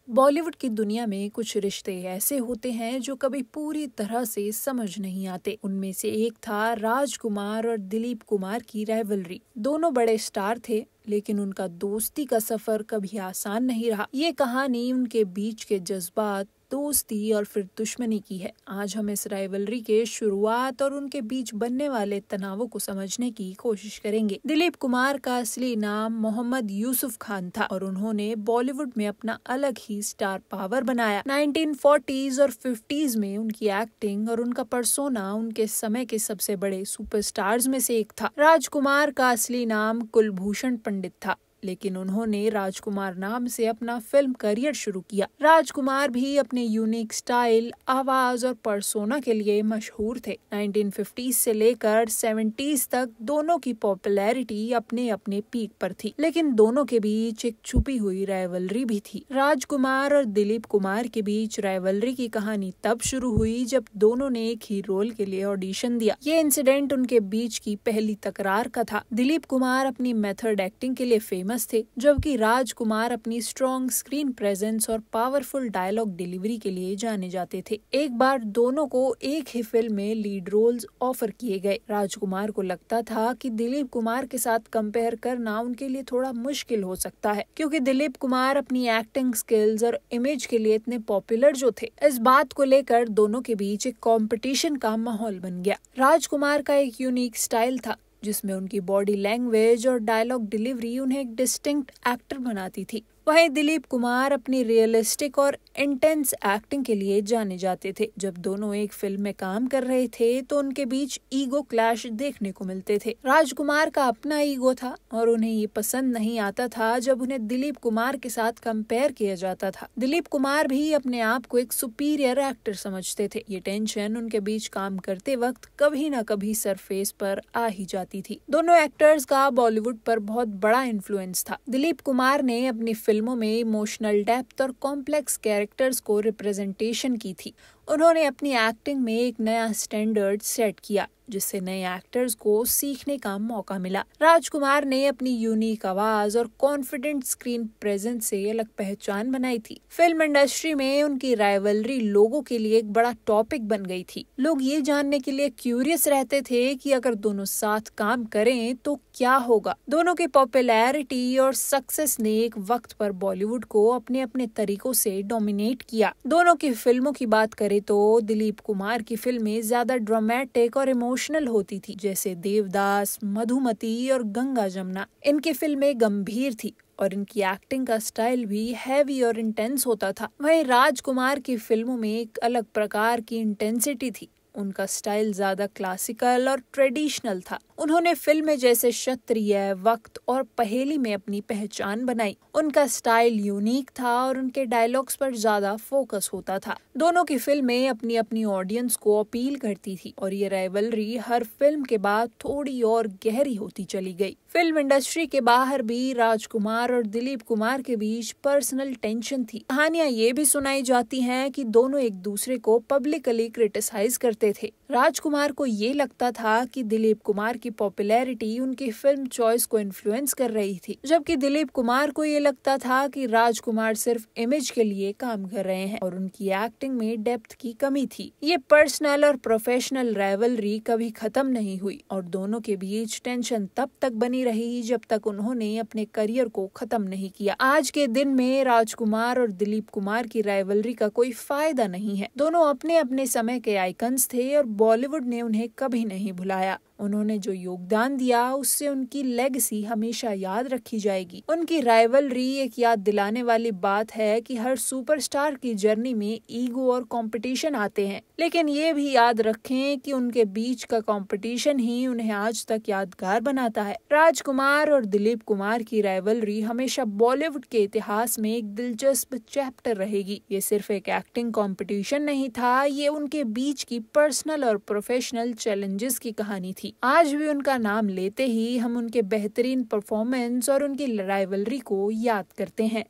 बॉलीवुड की दुनिया में कुछ रिश्ते ऐसे होते हैं जो कभी पूरी तरह से समझ नहीं आते। उनमें से एक था राजकुमार और दिलीप कुमार की राइवलरी। दोनों बड़े स्टार थे, लेकिन उनका दोस्ती का सफर कभी आसान नहीं रहा। ये कहानी उनके बीच के जज्बात, दोस्ती और फिर दुश्मनी की है। आज हम इस राइवलरी के शुरुआत और उनके बीच बनने वाले तनावों को समझने की कोशिश करेंगे। दिलीप कुमार का असली नाम मोहम्मद यूसुफ खान था और उन्होंने बॉलीवुड में अपना अलग ही स्टार पावर बनाया। 1940s और 50s में उनकी एक्टिंग और उनका पर्सोना उनके समय के सबसे बड़े सुपरस्टार्स में से एक था। राजकुमार का असली नाम कुलभूषण पंडित था, लेकिन उन्होंने राजकुमार नाम से अपना फिल्म करियर शुरू किया। राजकुमार भी अपने यूनिक स्टाइल, आवाज और पर्सोना के लिए मशहूर थे। 1950s से लेकर 70s तक दोनों की पॉपुलैरिटी अपने अपने पीक पर थी, लेकिन दोनों के बीच एक छुपी हुई राइवलरी भी थी। राजकुमार और दिलीप कुमार के बीच राइवलरी की कहानी तब शुरू हुई जब दोनों ने एक ही रोल के लिए ऑडिशन दिया। ये इंसिडेंट उनके बीच की पहली तकरार का था। दिलीप कुमार अपनी मेथड एक्टिंग के लिए फेमस थे, जबकि राजकुमार अपनी स्ट्रॉन्ग स्क्रीन प्रेजेंस और पावरफुल डायलॉग डिलीवरी के लिए जाने जाते थे। एक बार दोनों को एक ही फिल्म में लीड रोल्स ऑफर किए गए। राजकुमार को लगता था कि दिलीप कुमार के साथ कंपेयर करना उनके लिए थोड़ा मुश्किल हो सकता है, क्योंकि दिलीप कुमार अपनी एक्टिंग स्किल्स और इमेज के लिए इतने पॉपुलर जो थे। इस बात को लेकर दोनों के बीच एक कंपटीशन का माहौल बन गया। राजकुमार का एक यूनिक स्टाइल था, जिसमें उनकी बॉडी लैंग्वेज और डायलॉग डिलीवरी उन्हें एक डिस्टिंक्ट एक्टर बनाती थी। वहीं दिलीप कुमार अपनी रियलिस्टिक और इंटेंस एक्टिंग के लिए जाने जाते थे। जब दोनों एक फिल्म में काम कर रहे थे तो उनके बीच ईगो क्लैश देखने को मिलते थे। राजकुमार का अपना ईगो था और उन्हें ये पसंद नहीं आता था जब उन्हें दिलीप कुमार के साथ कंपेयर किया जाता था। दिलीप कुमार भी अपने आप को एक सुपीरियर एक्टर समझते थे। ये टेंशन उनके बीच काम करते वक्त कभी न कभी सरफेस पर आ ही जाती थी। दोनों एक्टर्स का बॉलीवुड पर बहुत बड़ा इन्फ्लुएंस था। दिलीप कुमार ने अपनी फिल्मों में इमोशनल डेप्थ और कॉम्प्लेक्स कैरेक्टर्स को रिप्रेजेंटेशन की थी। उन्होंने अपनी एक्टिंग में एक नया स्टैंडर्ड सेट किया, जिससे नए एक्टर्स को सीखने का मौका मिला। राजकुमार ने अपनी यूनिक आवाज और कॉन्फिडेंट स्क्रीन प्रेजेंस से अलग पहचान बनाई थी। फिल्म इंडस्ट्री में उनकी राइवलरी लोगों के लिए एक बड़ा टॉपिक बन गई थी। लोग ये जानने के लिए क्यूरियस रहते थे कि अगर दोनों साथ काम करें तो क्या होगा। दोनों की पॉपुलैरिटी और सक्सेस ने एक वक्त पर बॉलीवुड को अपने अपने तरीकों से डोमिनेट किया। दोनों की फिल्मों की बात करें तो दिलीप कुमार की फिल्में ज्यादा ड्रामेटिक और इमोशनल होती थी, जैसे देवदास, मधुमती और गंगा जमुना। इनकी फिल्में गंभीर थी और इनकी एक्टिंग का स्टाइल भी हैवी और इंटेंस होता था। वहीं राजकुमार की फिल्मों में एक अलग प्रकार की इंटेंसिटी थी। उनका स्टाइल ज्यादा क्लासिकल और ट्रेडिशनल था। उन्होंने फिल्में जैसे क्षत्रिय, वक्त और पहेली में अपनी पहचान बनाई। उनका स्टाइल यूनिक था और उनके डायलॉग्स पर ज्यादा फोकस होता था। दोनों की फिल्में अपनी अपनी ऑडियंस को अपील करती थी और ये राइवलरी हर फिल्म के बाद थोड़ी और गहरी होती चली गई। फिल्म इंडस्ट्री के बाहर भी राजकुमार और दिलीप कुमार के बीच पर्सनल टेंशन थी। कहानियां ये भी सुनाई जाती हैं कि दोनों एक दूसरे को पब्लिकली क्रिटिसाइज करते थे। राजकुमार को ये लगता था कि दिलीप कुमार की पॉपुलैरिटी उनकी फिल्म चॉइस को इन्फ्लुएंस कर रही थी, जबकि दिलीप कुमार को ये लगता था कि राजकुमार सिर्फ इमेज के लिए काम कर रहे हैं और उनकी एक्टिंग में डेप्थ की कमी थी। ये पर्सनल और प्रोफेशनल राइवलरी कभी खत्म नहीं हुई और दोनों के बीच टेंशन तब तक बनी रही जब तक उन्होंने अपने करियर को खत्म नहीं किया। आज के दिन में राजकुमार और दिलीप कुमार की राइवलरी का कोई फायदा नहीं है। दोनों अपने अपने समय के आइकन्स थे और बॉलीवुड ने उन्हें कभी नहीं भुलाया। उन्होंने जो योगदान दिया उससे उनकी लेगेसी हमेशा याद रखी जाएगी। उनकी राइवलरी एक याद दिलाने वाली बात है कि हर सुपरस्टार की जर्नी में ईगो और कंपटीशन आते हैं, लेकिन ये भी याद रखें कि उनके बीच का कंपटीशन ही उन्हें आज तक यादगार बनाता है। राजकुमार और दिलीप कुमार की राइवलरी हमेशा बॉलीवुड के इतिहास में एक दिलचस्प चैप्टर रहेगी। ये सिर्फ एक एक्टिंग कंपटीशन नहीं था, ये उनके बीच की पर्सनल और प्रोफेशनल चैलेंजेस की कहानी थी। आज भी उनका नाम लेते ही हम उनके बेहतरीन परफॉर्मेंस और उनकी राइवलरी को याद करते हैं।